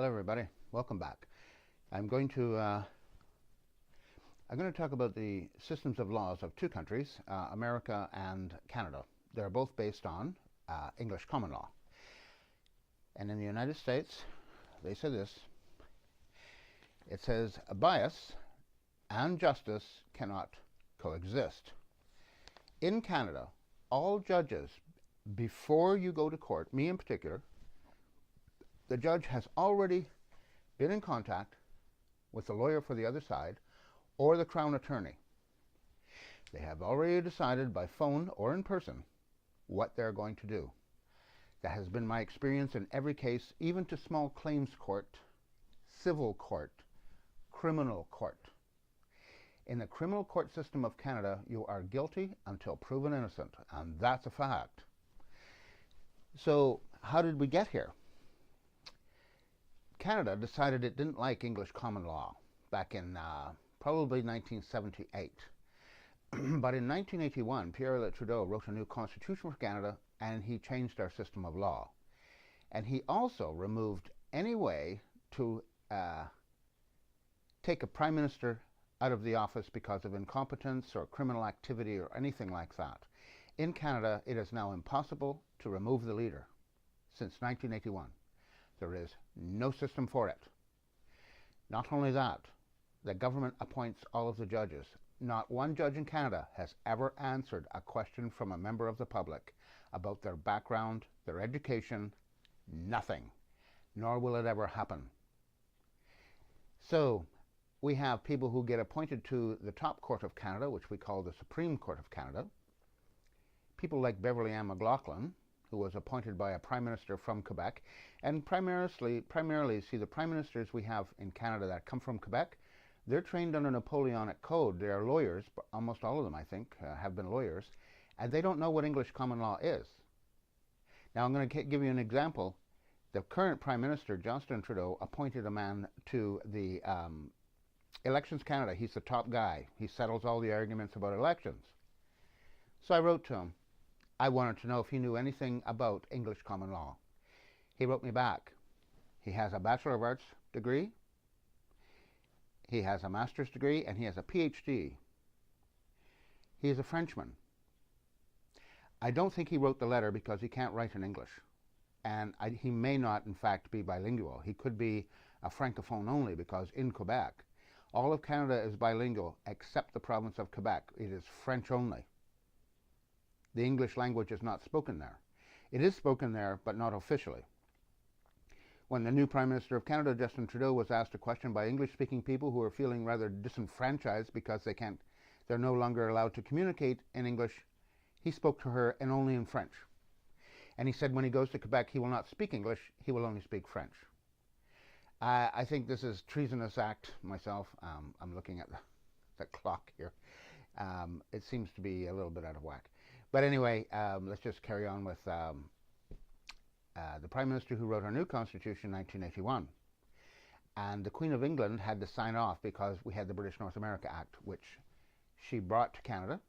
Hello, everybody. Welcome back. I'm going to talk about the systems of laws of two countries, America and Canada. They're both based on English common law. And in the United States, they say this. It says, bias and justice cannot coexist. In Canada, all judges, before you go to court, me in particular, the judge has already been in contact with the lawyer for the other side or the Crown attorney. They have already decided by phone or in person what they're going to do. That has been my experience in every case, even to small claims court, civil court, criminal court. In the criminal court system of Canada, you are guilty until proven innocent, and that's a fact. So how did we get here? Canada decided it didn't like English common law back in probably 1978. But in 1981, Pierre Trudeau wrote a new constitution for Canada, and he changed our system of law. And he also removed any way to take a prime minister out of the office because of incompetence or criminal activity or anything like that. In Canada, it is now impossible to remove the leader since 1981. There is no system for it. Not only that, the government appoints all of the judges. Not one judge in Canada has ever answered a question from a member of the public about their background, their education, nothing. Nor will it ever happen. So we have people who get appointed to the top court of Canada, which we call the Supreme Court of Canada. People like Beverly Ann McLaughlin, who was appointed by a prime minister from Quebec. And primarily, see, the prime ministers we have in Canada that come from Quebec, they're trained under Napoleonic code. They are lawyers, but almost all of them, I think, have been lawyers, and they don't know what English common law is. Now, I'm going to give you an example. The current prime minister, Justin Trudeau, appointed a man to the Elections Canada. He's the top guy. He settles all the arguments about elections. So I wrote to him. I wanted to know if he knew anything about English common law. He wrote me back. He has a Bachelor of Arts degree, he has a master's degree, and he has a PhD. He is a Frenchman. I don't think he wrote the letter because he can't write in English. And he may not, in fact, be bilingual. He could be a francophone only, because in Quebec, all of Canada is bilingual except the province of Quebec. It is French only. The English language is not spoken there. It is spoken there, but not officially. When the new Prime Minister of Canada, Justin Trudeau, was asked a question by English-speaking people who are feeling rather disenfranchised because they're no longer allowed to communicate in English, he spoke to her and only in French. And he said when he goes to Quebec, he will not speak English, he will only speak French. I think this is treasonous act myself. I'm looking at the clock here. It seems to be a little bit out of whack. But anyway, let's just carry on with the Prime Minister who wrote our new Constitution in 1981. And the Queen of England had to sign off because we had the British North America Act, which she brought to Canada.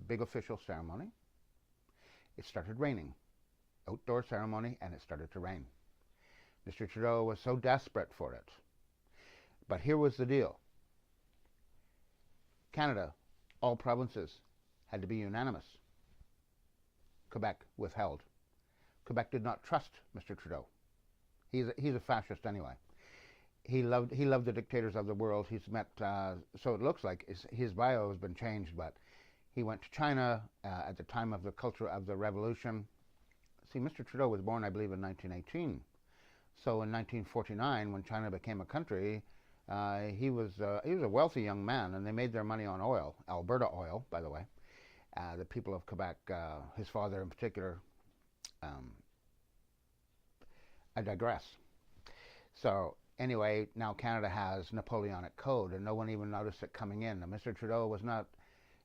Big official ceremony. It started raining. Outdoor ceremony, and it started to rain. Mr. Trudeau was so desperate for it. But here was the deal. Canada, all provinces, had to be unanimous. Quebec withheld. Quebec did not trust Mr. Trudeau. He's a fascist anyway. He loved the dictators of the world. He's met, so it looks like his bio has been changed, but he went to China at the time of the culture of the revolution. See, Mr. Trudeau was born, I believe, in 1918. So in 1949, when China became a country, he was a wealthy young man, and they made their money on oil, Alberta oil, by the way. The people of Quebec, his father in particular, I digress. So anyway, now Canada has Napoleonic code, and no one even noticed it coming in. Now, Mr. Trudeau was not,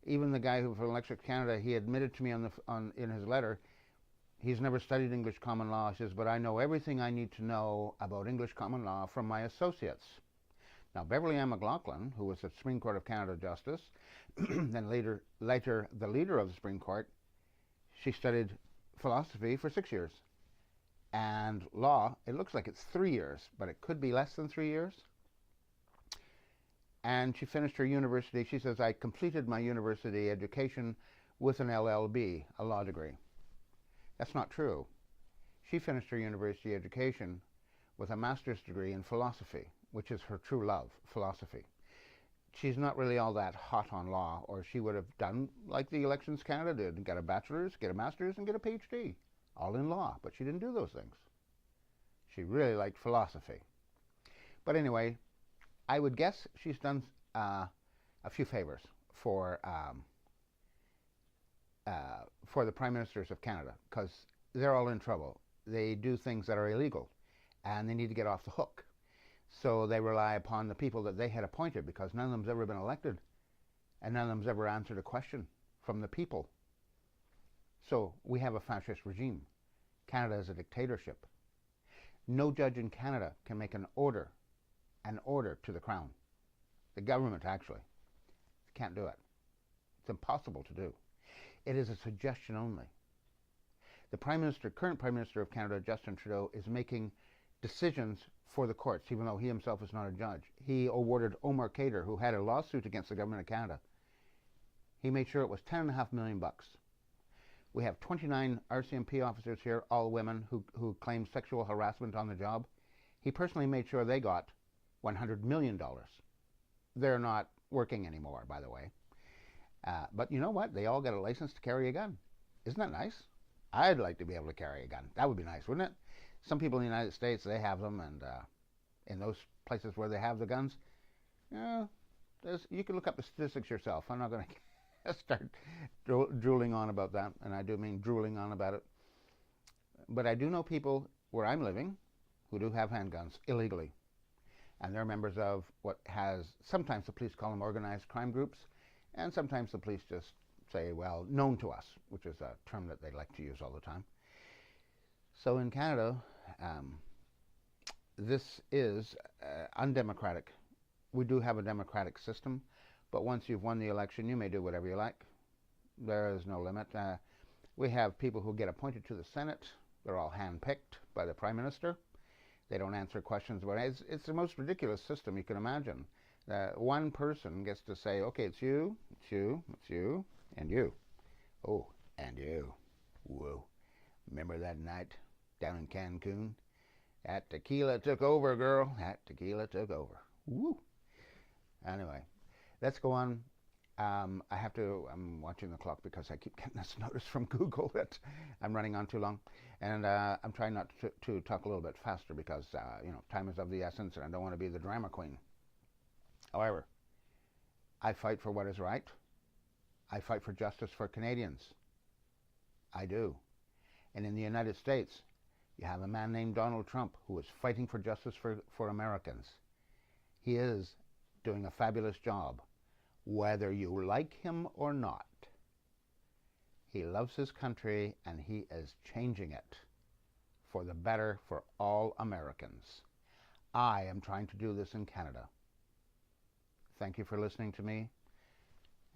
even the guy who from Electric Canada, he admitted to me in his letter, he's never studied English common law. He says, but I know everything I need to know about English common law from my associates. Now, Beverly Ann McLaughlin, who was the Supreme Court of Canada Justice, then later the leader of the Supreme Court, she studied philosophy for 6 years. And law, it looks like it's 3 years, but it could be less than 3 years. And she finished her university. She says, I completed my university education with an LLB, a law degree. That's not true. She finished her university education with a master's degree in philosophy, which is her true love, philosophy. She's not really all that hot on law, or she would have done like the Elections Canada did, get a bachelor's, get a master's, and get a PhD, all in law. But she didn't do those things. She really liked philosophy. But anyway, I would guess she's done a few favors for the Prime Ministers of Canada, because they're all in trouble. They do things that are illegal, and they need to get off the hook. So they rely upon the people that they had appointed, because none of them's ever been elected, and none of them's ever answered a question from the people. So we have a fascist regime. Canada is a dictatorship. No judge in Canada can make an order to the Crown. The government, actually, can't do it. It's impossible to do. It is a suggestion only. The current Prime Minister of Canada, Justin Trudeau, is making decisions for the courts, even though he himself is not a judge. He awarded Omar Khadr, who had a lawsuit against the government of Canada, he made sure it was $10.5 million. We have 29 RCMP officers here, all women, who claimed sexual harassment on the job. He personally made sure they got $100 million. They're not working anymore, by the way. But you know what? They all got a license to carry a gun. Isn't that nice? I'd like to be able to carry a gun. That would be nice, wouldn't it? Some people in the United States, they have them, and in those places where they have the guns, you can look up the statistics yourself. I'm not going to start drooling on about that, and I do mean drooling on about it. But I do know people where I'm living who do have handguns illegally, and they're members of what has, sometimes the police call them organized crime groups, and sometimes the police just say, well, known to us, which is a term that they like to use all the time. So in Canada, this is undemocratic. We do have a democratic system, but once you've won the election, you may do whatever you like. There is no limit. We have people who get appointed to the Senate. They're all hand-picked by the Prime Minister. They don't answer questions about it. It's the most ridiculous system you can imagine. One person gets to say, okay, it's you, and you. Oh, and you. Whoa. Remember that night down in Cancun? That tequila took over, girl. That tequila took over. Woo. Anyway, let's go on. I'm watching the clock because I keep getting this notice from Google that I'm running on too long. And I'm trying not to talk a little bit faster because, time is of the essence and I don't want to be the drama queen. However, I fight for what is right. I fight for justice for Canadians. I do. And in the United States, you have a man named Donald Trump who is fighting for justice for Americans. He is doing a fabulous job, whether you like him or not. He loves his country and he is changing it for the better for all Americans. I am trying to do this in Canada. Thank you for listening to me.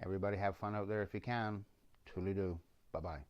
Everybody have fun out there if you can. Toodly-doo. Bye-bye.